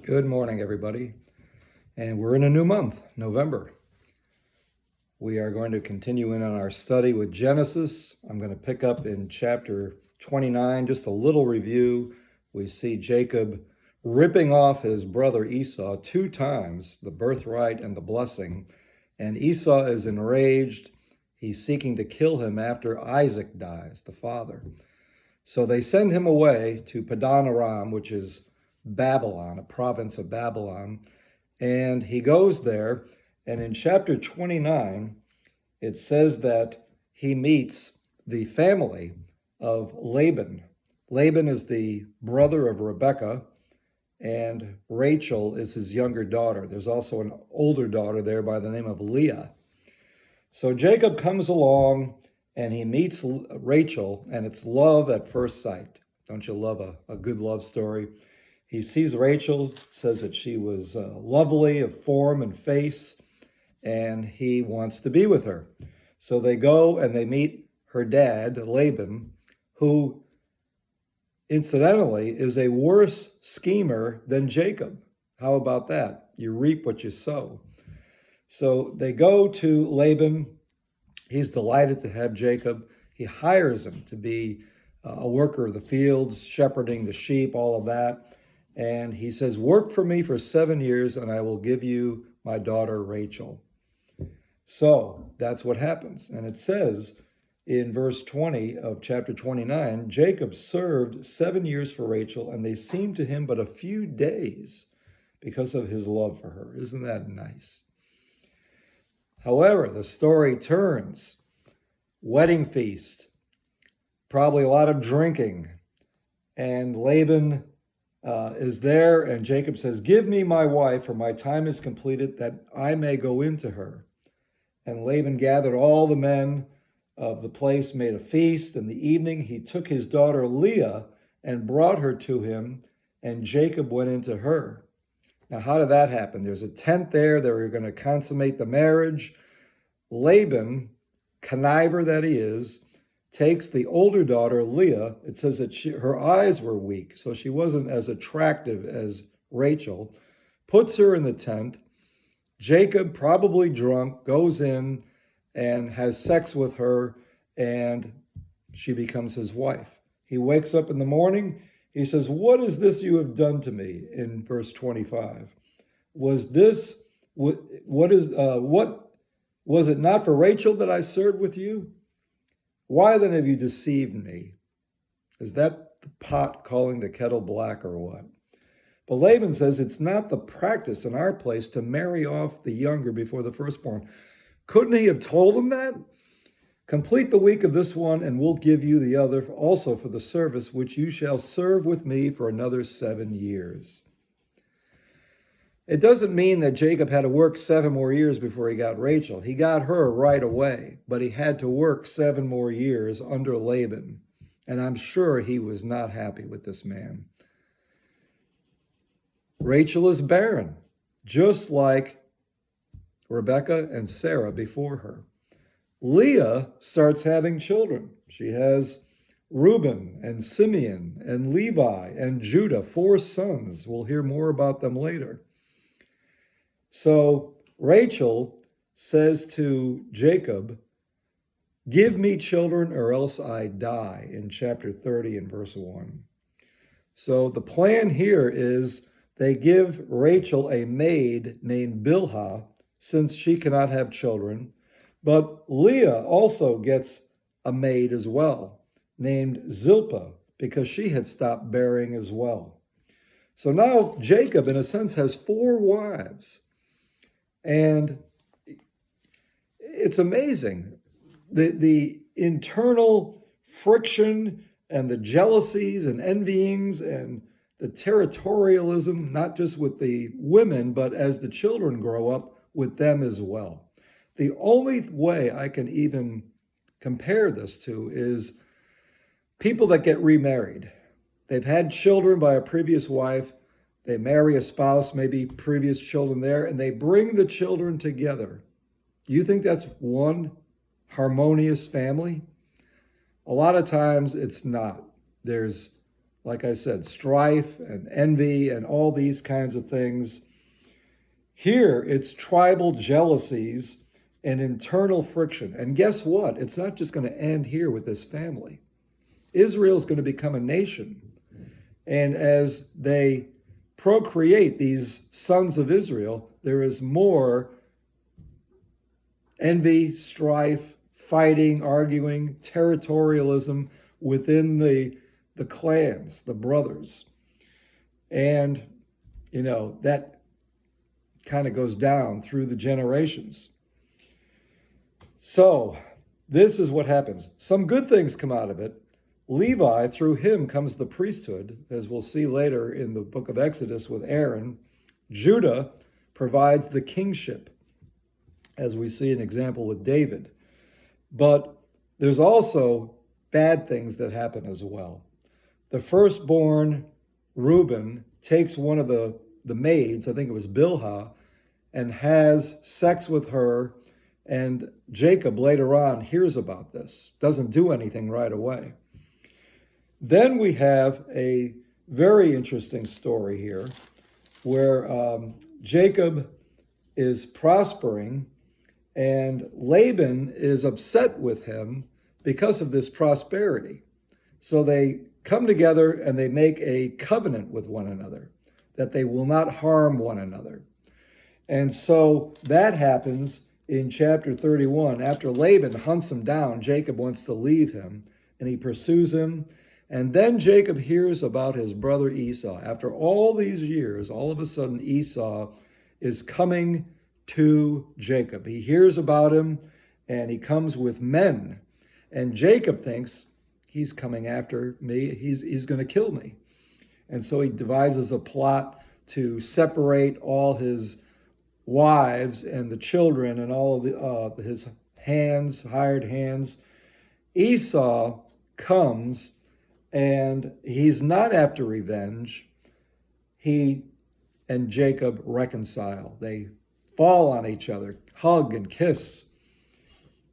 Good morning, everybody. And we're in a new month, November. We are going to continue in on our study with Genesis. I'm going to pick up in chapter 29, just a little review. We see Jacob ripping off his brother Esau 2 times, the birthright and the blessing. And Esau is enraged. He's seeking to kill him after Isaac dies, the father. So they send him away to Padan Aram, which is Babylon, a province of Babylon. And he goes there, and in chapter 29, it says that he meets the family of Laban. Laban is the brother of Rebekah, and Rachel is his younger daughter. There's also an older daughter there by the name of Leah. So Jacob comes along, and he meets Rachel, and it's love at first sight. Don't you love a good love story? He sees Rachel, says that she was lovely of form and face, and he wants to be with her. So they go and they meet her dad, Laban, who incidentally is a worse schemer than Jacob. How about that? You reap what you sow. So they go to Laban. He's delighted to have Jacob. He hires him to be a worker of the fields, shepherding the sheep, all of that. And he says, work for me for 7 years and I will give you my daughter Rachel. So that's what happens. And it says in verse 20 of chapter 29, Jacob served 7 years for Rachel, and they seemed to him but a few days because of his love for her. Isn't that nice? However, the story turns. Wedding feast, probably a lot of drinking, and Laban is there, and Jacob says, give me my wife, for my time is completed, that I may go into her. And Laban gathered all the men of the place, made a feast. In the evening, he took his daughter Leah and brought her to him, and Jacob went into her. Now, how did that happen? There's a tent there. They were going to consummate the marriage. Laban, conniver that he is, takes the older daughter, Leah. It says that her eyes were weak, so she wasn't as attractive as Rachel, puts her in the tent. Jacob, probably drunk, goes in and has sex with her, and she becomes his wife. He wakes up in the morning. He says, what is this you have done to me? In verse 25. Was it not for Rachel that I served with you? Why then have you deceived me? Is that the pot calling the kettle black or what? But Laban says it's not the practice in our place to marry off the younger before the firstborn. Couldn't he have told him that? Complete the week of this one, and we'll give you the other also for the service which you shall serve with me for another 7 years. It doesn't mean that Jacob had to work 7 more years before he got Rachel. He got her right away, but he had to work 7 more years under Laban. And I'm sure he was not happy with this man. Rachel is barren, just like Rebekah and Sarah before her. Leah starts having children. She has Reuben and Simeon and Levi and Judah, 4 sons. We'll hear more about them later. So Rachel says to Jacob, give me children or else I die, in chapter 30 and verse 1. So the plan here is they give Rachel a maid named Bilhah, since she cannot have children, but Leah also gets a maid as well, named Zilpah, because she had stopped bearing as well. So now Jacob, in a sense, has 4 wives. And it's amazing. The internal friction and the jealousies and envyings and the territorialism, not just with the women, but as the children grow up, with them as well. The only way I can even compare this to is people that get remarried. They've had children by a previous wife. They marry a spouse, maybe previous children there, and they bring the children together. Do you think that's one harmonious family? A lot of times it's not. There's like I said, strife and envy and all these kinds of things. Here, it's tribal jealousies and internal friction. And guess what? It's not just going to end here with this family. Israel's going to become a nation. And as they procreate these sons of Israel, there is more envy, strife, fighting, arguing, territorialism within the clans, the brothers. And, that kind of goes down through the generations. So this is what happens. Some good things come out of it. Levi, through him comes the priesthood, as we'll see later in the book of Exodus with Aaron. Judah provides the kingship, as we see an example with David. But there's also bad things that happen as well. The firstborn, Reuben, takes one of the maids, I think it was Bilhah, and has sex with her. And Jacob later on hears about this, doesn't do anything right away. Then we have a very interesting story here where Jacob is prospering and Laban is upset with him because of this prosperity. So they come together and they make a covenant with one another that they will not harm one another. And so that happens in chapter 31. After Laban hunts him down, Jacob wants to leave him and he pursues him. And then Jacob hears about his brother Esau. After all these years, all of a sudden Esau is coming to Jacob. He hears about him and he comes with men. And Jacob thinks, he's coming after me. He's going to kill me. And so he devises a plot to separate all his wives and the children and all of his hired hands. Esau comes and he's not after revenge. He and Jacob reconcile. They fall on each other, hug and kiss.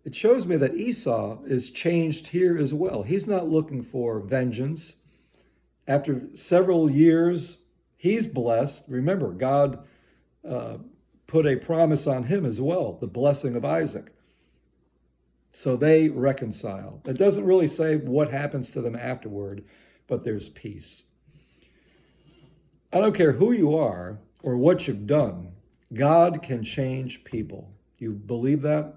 It shows me that Esau is changed here as well. He's not looking for vengeance. After several years, he's blessed. Remember, God put a promise on him as well, the blessing of Isaac. So they reconcile. It doesn't really say what happens to them afterward, but there's peace. I don't care who you are or what you've done, God can change people. You believe that?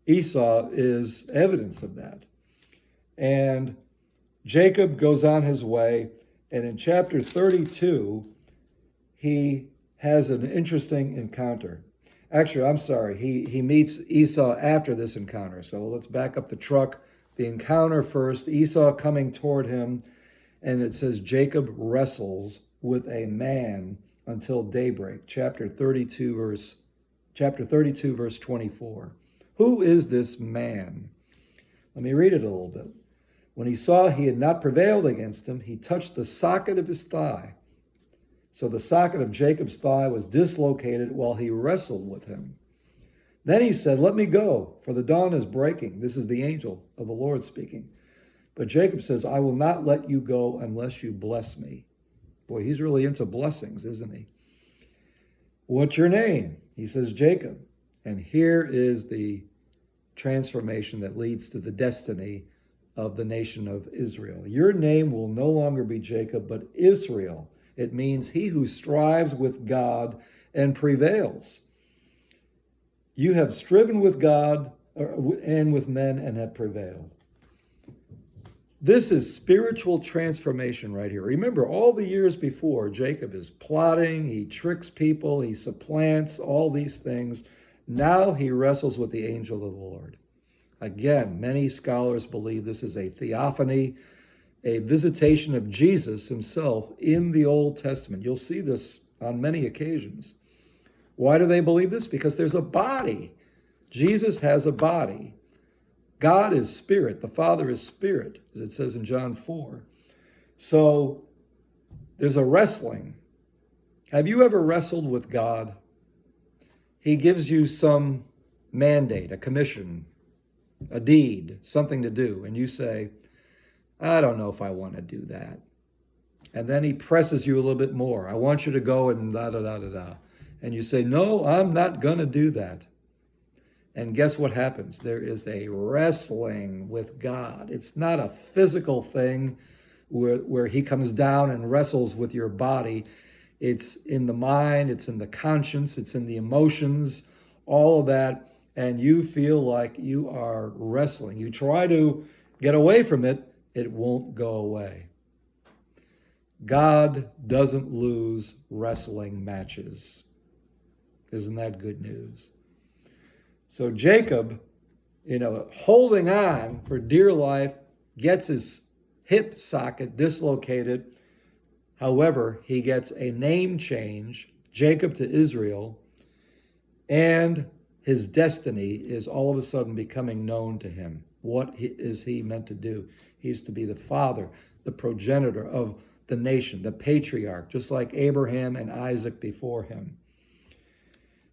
Esau is evidence of that. And Jacob goes on his way, and in chapter 32, he has an interesting encounter. Actually, I'm sorry, he meets Esau after this encounter. So let's back up the truck. The encounter first, Esau coming toward him, and it says Jacob wrestles with a man until daybreak. Chapter 32, verse 24. Who is this man? Let me read it a little bit. When he saw he had not prevailed against him, he touched the socket of his thigh. So the socket of Jacob's thigh was dislocated while he wrestled with him. Then he said, "Let me go, for the dawn is breaking." This is the angel of the Lord speaking. But Jacob says, "I will not let you go unless you bless me." Boy, he's really into blessings, isn't he? "What's your name?" He says, "Jacob." And here is the transformation that leads to the destiny of the nation of Israel. Your name will no longer be Jacob, but Israel. It means he who strives with God and prevails. You have striven with God and with men and have prevailed. This is spiritual transformation right here. Remember, all the years before, Jacob is plotting, he tricks people, he supplants all these things. Now he wrestles with the angel of the Lord. Again, many scholars believe this is a theophany, a visitation of Jesus himself in the Old Testament. You'll see this on many occasions. Why do they believe this? Because there's a body. Jesus has a body. God is spirit. The Father is spirit, as it says in John 4. So there's a wrestling. Have you ever wrestled with God? He gives you some mandate, a commission, a deed, something to do, and you say, "I don't know if I want to do that." And then he presses you a little bit more. I want you to go and da da da da da. And you say, no, I'm not going to do that. And guess what happens? There is a wrestling with God. It's not a physical thing where he comes down and wrestles with your body. It's in the mind, it's in the conscience, it's in the emotions, all of that. And you feel like you are wrestling. You try to get away from it, it won't go away. God doesn't lose wrestling matches. Isn't that good news? So Jacob, holding on for dear life, gets his hip socket dislocated. However, he gets a name change, Jacob to Israel, and his destiny is all of a sudden becoming known to him. What is he meant to do? He's to be the father, the progenitor of the nation, the patriarch, just like Abraham and Isaac before him.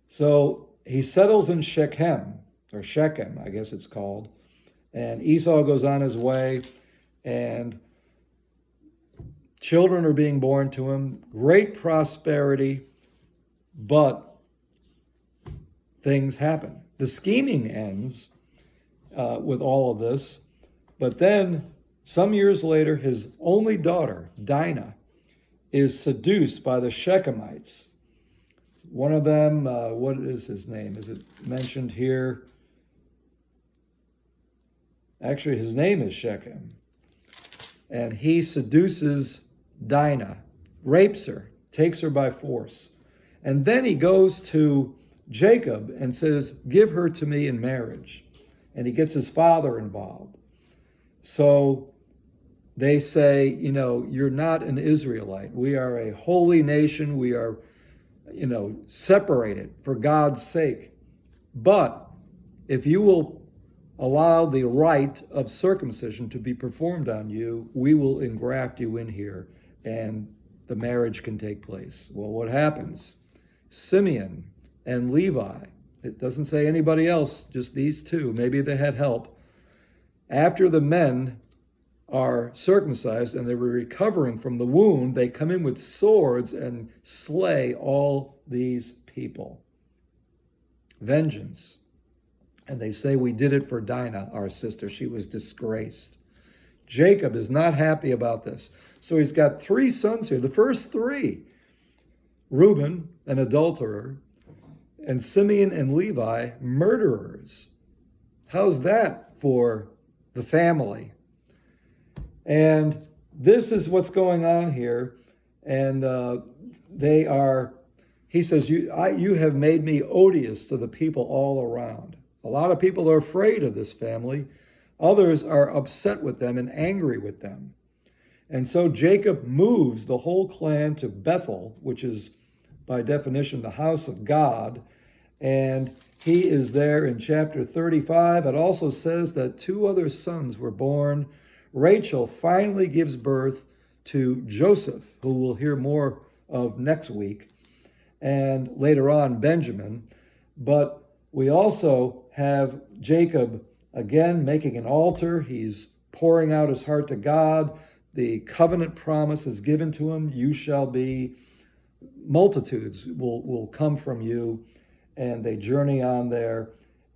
So he settles in Shechem, I guess it's called, and Esau goes on his way, and children are being born to him, great prosperity, but things happen. The scheming ends with all of this, but then some years later, his only daughter, Dinah, is seduced by the Shechemites. One of them, what is his name? Is it mentioned here? Actually, his name is Shechem. And he seduces Dinah, rapes her, takes her by force. And then he goes to Jacob and says, give her to me in marriage. And he gets his father involved. So they say, you're not an Israelite. We are a holy nation. We are separated for God's sake. But if you will allow the rite of circumcision to be performed on you, we will engraft you in here and the marriage can take place. Well, what happens? Simeon and Levi, it doesn't say anybody else, just these two, maybe they had help. After the men are circumcised and they were recovering from the wound, they come in with swords and slay all these people. Vengeance. And they say, we did it for Dinah, our sister. She was disgraced. Jacob is not happy about this. So he's got 3 sons here. The first 3, Reuben, an adulterer, and Simeon and Levi, murderers. How's that for the family? And this is what's going on here. And he says, you have made me odious to the people all around. A lot of people are afraid of this family. Others are upset with them and angry with them. And so Jacob moves the whole clan to Bethel, which is by definition the house of God. And he is there in chapter 35. It also says that 2 other sons were born. Rachel finally gives birth to Joseph, who we'll hear more of next week, and later on Benjamin. But we also have Jacob again making an altar. He's pouring out his heart to God. The covenant promise is given to him. You shall be, multitudes will come from you. And they journey on there.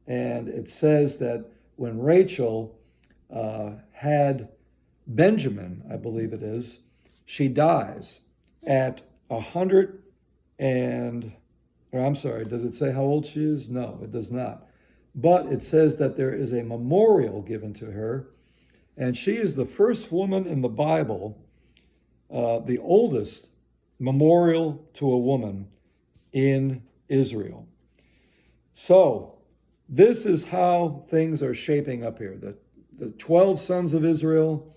And it says that when Rachel had Benjamin, I believe it is, she dies at 100 and, or I'm sorry, does it say how old she is? No, it does not. But it says that there is a memorial given to her, and she is the first woman in the Bible, the oldest memorial to a woman in Israel. So this is how things are shaping up here. The 12 sons of Israel,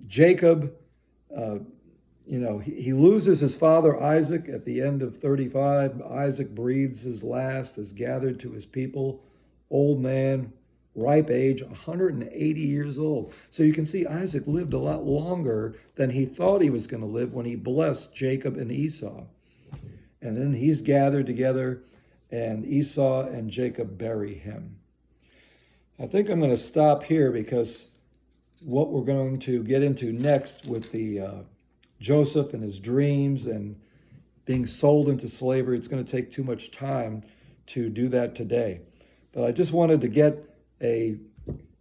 Jacob, he loses his father Isaac at the end of 35. Isaac breathes his last, is gathered to his people, old man, ripe age, 180 years old. So you can see Isaac lived a lot longer than he thought he was going to live when he blessed Jacob and Esau. And then he's gathered together, and Esau and Jacob bury him. I think I'm going to stop here because what we're going to get into next with the Joseph and his dreams and being sold into slavery. It's going to take too much time to do that today. But I just wanted to get a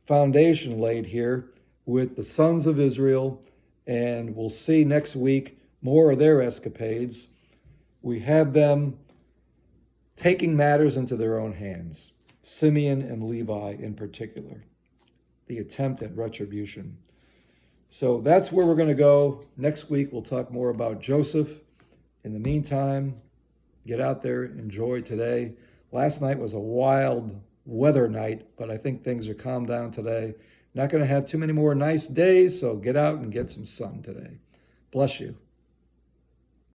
foundation laid here with the sons of Israel, and we'll see next week more of their escapades. We have them taking matters into their own hands, Simeon and Levi in particular, the attempt at retribution. So that's where we're going to go. Next week, we'll talk more about Joseph. In the meantime, get out there, enjoy today. Last night was a wild weather night, but I think things are calmed down today. Not going to have too many more nice days, so get out and get some sun today. Bless you.